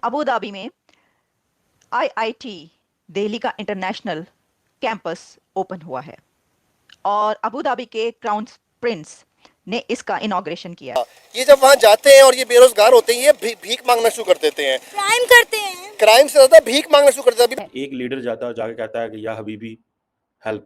Abu Dhabi में IIT Delhi का international campus open हुआ है और अबू धाबी के क्राउन प्रिंस ने इसका इनॉग्रेशन किया है। ये जब वहाँ जाते हैं और ये बेरोजगार होते हैं, ये भीख मांगना शुरू कर देते हैं, क्राइम करते हैं, क्राइम से ज्यादा भीख मांगना शुरू कर देते हैं। एक लीडर जाता है जाके कहता है कि या हबीबी हेल्प,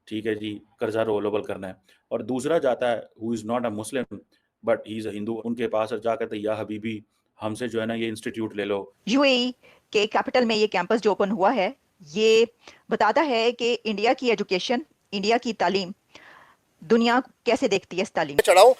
ठीक है जी, कर्जा रोलेबल करना है, और दूसरा जाता है who is not a Muslim but he is a Hindu, उनके पास जा कहते हैं या हबीबी हमसे जो है ना ये इंस्टीट्यूट ले लो। यूएई के कैपिटल में ये कैंपस जो ओपन हुआ है, ये बताता है कि इंडिया की एजुकेशन, इंडिया की तालीम, दुनिया कैसे देखती है इस तालीम। चढ़ाऊं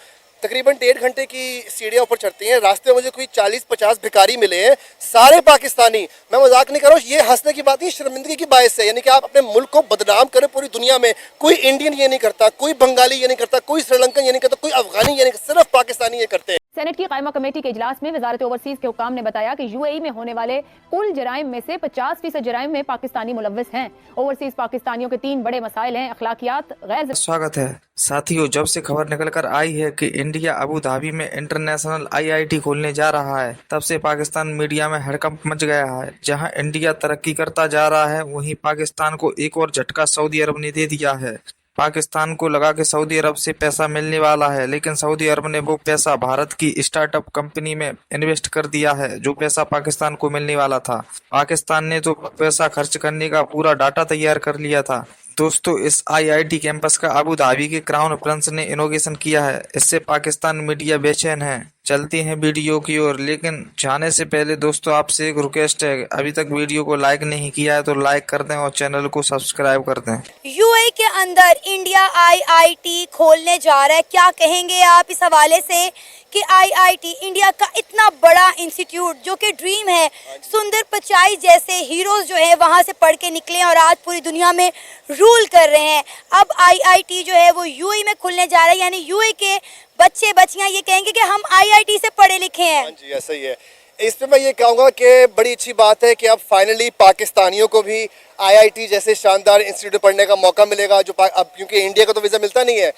तकरीबन 1.5 घंटे की सीढ़ियां ऊपर चढ़ती हैं, रास्ते में मुझे कोई 40-50 भिखारी मिले हैं, सारे पाकिस्तानी। मैं मजाक नहीं कर रहा हूँ, ये हंसने की बात नहीं, शर्मिंदगी की बायस है। यानी कि आप अपने मुल्क को बदनाम करें पूरी दुनिया में। कोई इंडियन ये नहीं करता, कोई बंगाली ये नहीं करता, कोई श्रीलंकन ये नहीं करता, कोई अफगानी ये नहीं करता, सिर्फ पाकिस्तानी ये करते हैं। सेनेट की कायमा कमेटी के इजलास में वजारत ओवरसीज के हुकाम ने बताया कि यूएई में होने वाले कुल जराइम में से 50% जराइम में पाकिस्तानी मुलव्वस हैं। ओवरसीज पाकिस्तानियों के 3 बड़े मसाइल हैं: अखलाकियात, गैर। स्वागत है साथियों, जब से खबर निकल कर आई है कि इंडिया अबू धाबी में इंटरनेशनल आईआईटी खोलने जा रहा है, तब से पाकिस्तान मीडिया में हड़कंप मच गया है। जहां इंडिया तरक्की करता जा रहा है, वहीं पाकिस्तान को एक और झटका सऊदी अरब ने दे दिया है। पाकिस्तान को लगा कि सऊदी अरब से पैसा मिलने वाला है, लेकिन सऊदी अरब ने वो पैसा भारत की स्टार्टअप कंपनी में इन्वेस्ट कर दिया है, जो पैसा पाकिस्तान को मिलने वाला था। पाकिस्तान ने तो पैसा खर्च करने का पूरा डाटा तैयार कर लिया था। दोस्तों, इस आईआईटी कैंपस का अबू धाबी के क्राउन प्रिंस ने इनॉग्रेशन किया है। इससे पाकिस्तान मीडिया बेचैन है। चलते हैं वीडियो की ओर, लेकिन जाने से पहले दोस्तों आपसे एक रिक्वेस्ट है, अभी तक वीडियो को लाइक नहीं किया है तो लाइक कर दें और चैनल को सब्सक्राइब कर दें। यूएई के अंदर इंडिया आईआईटी खोलने जा रहा है। क्या कहेंगे आप इस हवाले से कि आईआईटी इंडिया का इतना बड़ा इंस्टीट्यूट, जो कि ड्रीम है, सुंदर पिचाई जैसे हीरोज जो है वहां से पढ़ के निकले और आज पूरी दुनिया में रूल कर रहे हैं। अब आईआईटी जो है वो यूएई में खुलने जा रहा है, यानी यूएई के बच्चे बच्चियां ये कहेंगे कि हम आईआईटी से पढ़े लिखे हैं। हाँ जी, ऐसा ही है। इस पे मैं ये कहूँगा कि बड़ी अच्छी बात है कि अब फाइनली पाकिस्तानियों को भी आईआईटी जैसे शानदार इंस्टीट्यूट पढ़ने का मौका मिलेगा, जो अब क्योंकि इंडिया का तो वीज़ा मिलता नहीं है।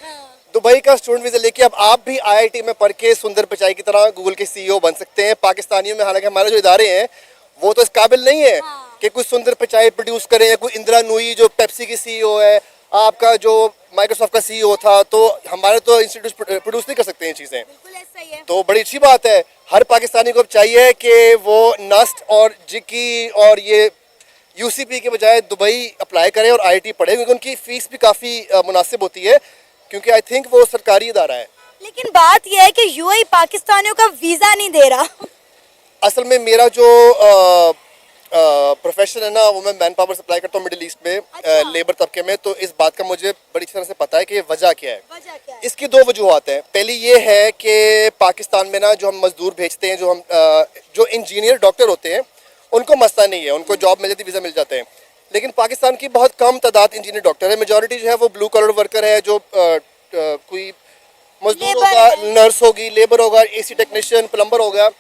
दुबई का स्टूडेंट वीज़ा लेके अब आप भी आईआईटी में पढ़ के सुंदर पिचाई की तरह गूगल के सीईओ बन सकते हैं। पाकिस्तानियों में हालांकि हमारे जो इदारे हैं वो तो इस काबिल नहीं है कि कोई सुंदर पिचाई प्रोड्यूस करें, या कोई इंदिरा नूई जो पेप्सी की सीईओ है, आपका जो माइक्रोसॉफ्ट का सीईओ था, तो हमारे तो इंस्टीट्यूट प्रोड्यूस नहीं कर सकते ये चीज़ें। तो बड़ी अच्छी बात है। हर पाकिस्तानी को चाहिए कि वो नस्ट और जिकी और ये यूसीपी के बजाय दुबई अप्लाई करें और आईआईटी पढ़े, क्योंकि उनकी फीस भी काफ़ी मुनासिब होती है, क्योंकि आई थिंक वो सरकारी इदारा है। लेकिन बात यह है कि यूएई पाकिस्तानियों का वीजा नहीं दे रहा। असल में मेरा जो प्रोफेशन है ना, वो मैं मैन पावर सप्लाई करता हूँ मिडिल ईस्ट में। अच्छा। लेबर तबके में, तो इस बात का मुझे बड़ी तरह से पता है कि वजह क्या है। वजह क्या है? इसकी 2 वजूहत हैं। पहली ये है कि पाकिस्तान में ना जो हम मजदूर भेजते हैं, जो इंजीनियर डॉक्टर होते हैं, उनको मसला नहीं है, उनको जॉब मिल जाती, वीज़ा मिल जाते हैं। लेकिन पाकिस्तान की बहुत कम तादाद इंजीनियर डॉक्टर है। मेजॉरिटी जो है वो ब्लू कलर वर्कर है, जो कोई मजदूर होगा, नर्स होगी, लेबर होगा, एसी टेक्नीशियन, प्लम्बर होगा।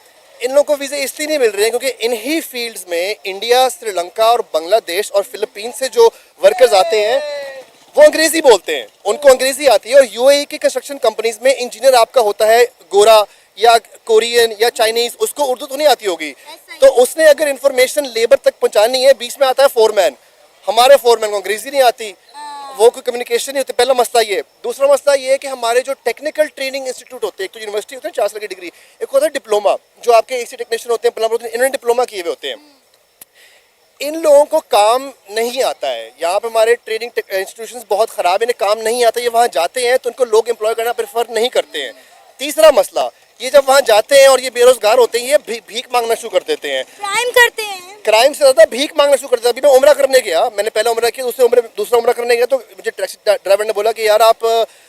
इन लोगों को वीज़े इसलिए नहीं मिल रहे हैं क्योंकि इन्हीं फील्ड्स में इंडिया, श्रीलंका और बांग्लादेश और फिलीपीन से जो वर्कर्स आते हैं वो अंग्रेज़ी बोलते हैं, उनको अंग्रेज़ी आती है। और यूएई की कंस्ट्रक्शन कंपनीज में इंजीनियर आपका होता है गोरा या कोरियन या चाइनीज़, उसको उर्दू तो नहीं आती होगी, तो उसने अगर इंफॉर्मेशन लेबर तक पहुँचानी है, बीच में आता है फोरमैन। हमारे फोरमैन को अंग्रेज़ी नहीं आती, वो कोई कम्युनिकेशन नहीं होती। पहला मसला ये। दूसरा मसला ये है कि हमारे जो टेक्निकल ट्रेनिंग इंस्टीट्यूट होते हैं, एक तो यूनिवर्सिटी होते हैं 4 साल की डिग्री, एक होता है डिप्लोमा, जो आपके एसी टेक्नीशियन होते हैं, प्लम्बर होते हैं, इन्होंने डिप्लोमा किए हुए होते हैं। इन लोगों को काम नहीं आता है। यहाँ पे हमारे ट्रेनिंग इंस्टीट्यूशंस बहुत ख़राब है, इन्हें काम नहीं आता। ये वहाँ जाते हैं तो उनको लोग एम्प्लॉय करना प्रेफर नहीं करते हैं। तीसरा मसला, ये जब वहाँ जाते हैं और ये बेरोजगार होते हैं, ये भीख मांगना शुरू कर देते हैं, क्राइम करते हैं। क्राइम से ज़्यादा भीख मांगना शुरू कर देते हैं। अभी मैं उम्रा करने गया, मैंने पहला उम्रा किया, दूसरा उम्रा करने गया, तो मुझे टैक्सी ड्राइवर ने बोला कि यार आप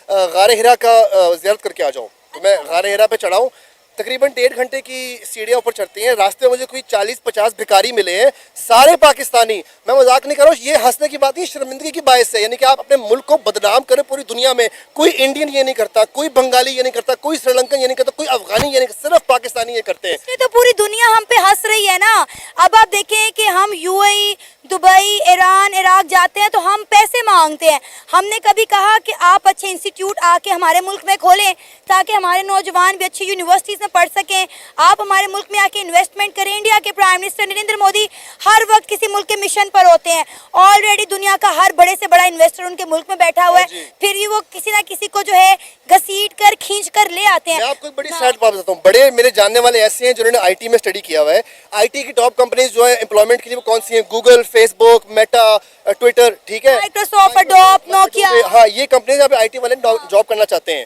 गारे हिरा का ज़ियारत करके आ जाओ। तो मैं गारे हिरा पे चढ़ाऊँ तकरीबन 1.5 घंटे की सीढ़ियाँ ऊपर चढ़ती हैं, रास्ते में मुझे कोई 40-50 भिखारी मिले हैं, सारे पाकिस्तानी। मैं मजाक नहीं कर रहा हूँ, ये हंसने की बात नहीं, शर्मिंदगी की बायस है। यानी कि आप अपने मुल्क को बदनाम करें पूरी दुनिया में। कोई इंडियन ये नहीं करता, कोई बंगाली ये नहीं करता, कोई श्रीलंकन ये नहीं करता, कोई अफगानी ये नहीं करता, सिर्फ पाकिस्तानी ये करते हैं। इसलिए तो पूरी दुनिया हम पे हंस रही है ना। अब आप देखें कि हम यूएई, दुबई, ईरान, इराक जाते हैं तो हम पैसे मांगते हैं। हमने कभी कहा कि आप अच्छे इंस्टीट्यूट आके हमारे मुल्क में खोलें? ताकि हमारे नौजवान भी अच्छी यूनिवर्सिटीज़ में पढ़ सकें। आप हमारे मुल्क में आके इन्वेस्टमेंट करें। इंडिया के प्राइम मिनिस्टर नरेंद्र मोदी हर वक्त किसी मुल्क के मिशन पर होते हैं। ऑलरेडी दुनिया का हर बड़े से बड़ा इन्वेस्टर उनके मुल्क में बैठा हुआ है, फिर भी वो किसी ना किसी को जो है घसीट कर खींच कर ले आते हैं। मैं आपको एक बड़ी सैड बात बताता हूँ, बड़े मेरे जानने वाले ऐसे हैं जिन्होंने आईटी में स्टडी किया हुआ है। आईटी की टॉप कंपनीज जो है एम्प्लॉयमेंट के लिए वो कौन सी हैं? गूगल, फेसबुक, मेटा, ट्विटर, ठीक है, माइक्रोसॉफ्ट, एडोब, नोकिया। हाँ, ये कंपनीज यहाँ पे आईटी वाले जॉब करना चाहते हैं।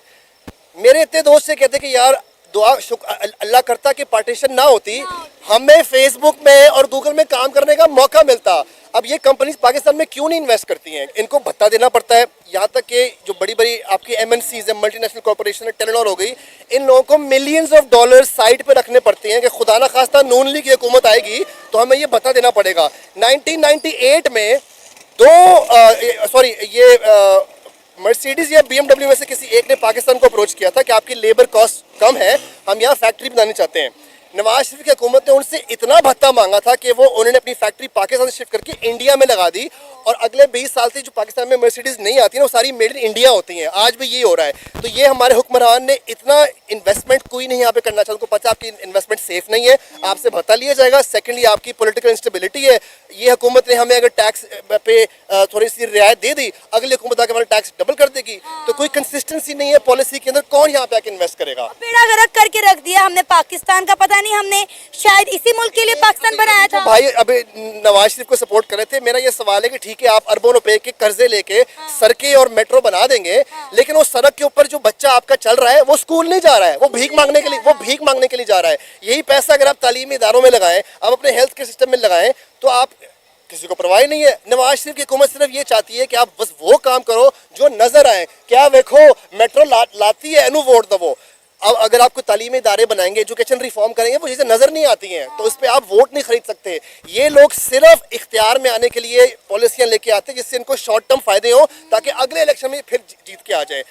मेरे इतने दोस्त से कहते हैं कि यार दुआ अल्लाह करता कि पार्टीशन ना होती, हमें फेसबुक में और गूगल में काम करने का मौका मिलता। अब ये कंपनीज पाकिस्तान में क्यों नहीं इन्वेस्ट करती हैं? इनको भत्ता देना पड़ता है। यहाँ तक कि जो बड़ी बड़ी आपकी एमएनसीज है, मल्टीनेशनल कॉर्पोरेशन है, टेलीनॉर हो गई, इन लोगों को मिलियंस ऑफ डॉलर साइड पे रखने पड़ते हैं कि खुदा ना खास्ता नून लीग की हुकूमत आएगी तो हमें ये भत्ता देना पड़ेगा। 1998 में मर्सिडीज या बीएमडब्ल्यू में से किसी एक ने पाकिस्तान को अप्रोच किया था कि आपकी लेबर कॉस्ट कम है, हम यहाँ फैक्ट्री बनानी चाहते हैं। नवाज शरीफ की हुकूमत ने उनसे इतना भत्ता मांगा था कि वो उन्होंने अपनी फैक्ट्री पाकिस्तान से शिफ्ट करके इंडिया में लगा दी, और अगले 20 साल से जो पाकिस्तान में मर्सिडीज नहीं आती है वो सारी मेड इन इंडिया होती हैं। आज भी ये हो रहा है। तो ये हमारे हुक्मरान ने इतना इन्वेस्टमेंट कोई नहीं यहाँ पे करना चाहता। उनको पता आपकी इन्वेस्टमेंट सेफ नहीं है, आपसे भत्ता लिया जाएगा। सेकेंडली आपकी पॉलिटिकल इंस्टेबिलिटी है। ये हुकूमत ने हमें अगर टैक्स पे थोड़ी सी रियायत दे दी, अगली हुकूमत आके हमारा टैक्स डबल कर देगी। तो कोई कंसिस्टेंसी नहीं है पॉलिसी के अंदर। कौन यहाँ पे आके इन्वेस्ट करेगा? बेड़ा गर्क करके रख दिया हमने पाकिस्तान का। पता नहीं हमने शायद इसी मुल्क के लिए पाकिस्तान बनाया था। भाई अभी नवाज शरीफ को सपोर्ट कर रहे थे। मेरा ये सवाल है कि ठीक है आप अरबों रुपए के कर्जे लेके सड़कें और मेट्रो बना देंगे, लेकिन वो सड़क के ऊपर जो बच्चा आपका चल रहा है वो स्कूल नहीं जा रहा है, वो भीख मांगने के लिए जा रहा है। यही पैसा अगर आप तालीमी इदारों में लगाएं, आप अपने हेल्थ के सिस्टम में लगाएं, तो आप किसी को परवाह नहीं है। नवाज शरीफ की हुकूमत सिर्फ ये चाहती है कि आप बस वो काम करो जो नजर आए। क्या देखो मेट्रो लाती है, एनु वोट दो। अब अगर आपको तालीमी इदारे बनाएंगे, एजुकेशन रिफॉर्म करेंगे, वो चीज़ें नजर नहीं आती हैं, तो इस पर आप वोट नहीं खरीद सकते। ये लोग सिर्फ इख्तियार में आने के लिए पॉलिसियां लेके आते हैं जिससे इनको शॉर्ट टर्म फायदे हो, ताकि अगले इलेक्शन में फिर जीत के आ जाए।